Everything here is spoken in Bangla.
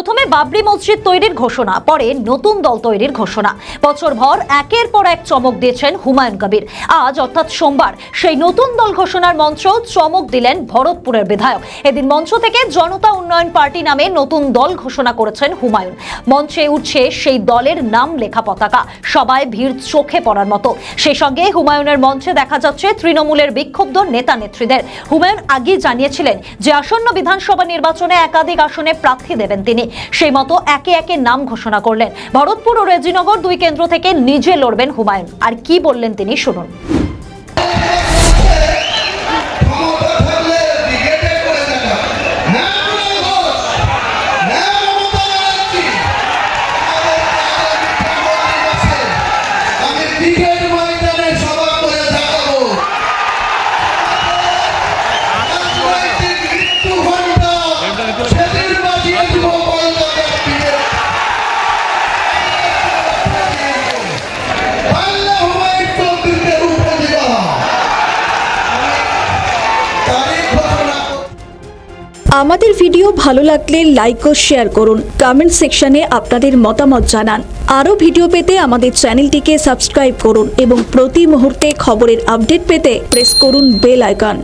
প্রথমে বাবরি মসজিদ তৈরির ঘোষণা, পরে নতুন দল তৈরির ঘোষণা। বছরভর একের পর এক চমক দিয়েছেন হুমায়ুন কবির। আজ অর্থাৎ সোমবার সেই নতুন দল ঘোষণার মঞ্চ চমক দিলেন ভরতপুরের বিধায়ক। এদিন মঞ্চ থেকে জনতা উন্নয়ন পার্টি নামে নতুন দল ঘোষণা করেছেন হুমায়ুন। মঞ্চে উঠছে সেই দলের নাম লেখা পতাকা, সবাই ভিড় চোখে পড়ার মতো। সেই সঙ্গে হুমায়ুনের মঞ্চে দেখা যাচ্ছে তৃণমূলের বিক্ষুব্ধ নেতা নেত্রীদের। হুমায়ুন আগেই জানিয়েছিলেন যে আসন্ন বিধানসভা নির্বাচনে একাধিক আসনে প্রার্থী দেবেন তিনি। সেই মতো একে একে নাম ঘোষণা করলেন। ভরতপুর ও রেজিনগর দুই কেন্দ্র থেকে নিজে লড়বেন হুমায়ুন। আর কি বললেন তিনি শুনুন। আমাদের ভিডিও ভালো লাগলে লাইক ও শেয়ার করুন, কমেন্ট সেকশনে আপনাদের মতামত জানান। আরও ভিডিও পেতে আমাদের চ্যানেলটিকে সাবস্ক্রাইব করুন এবং প্রতি মুহূর্তে খবরের আপডেট পেতে প্রেস করুন বেল আইকন।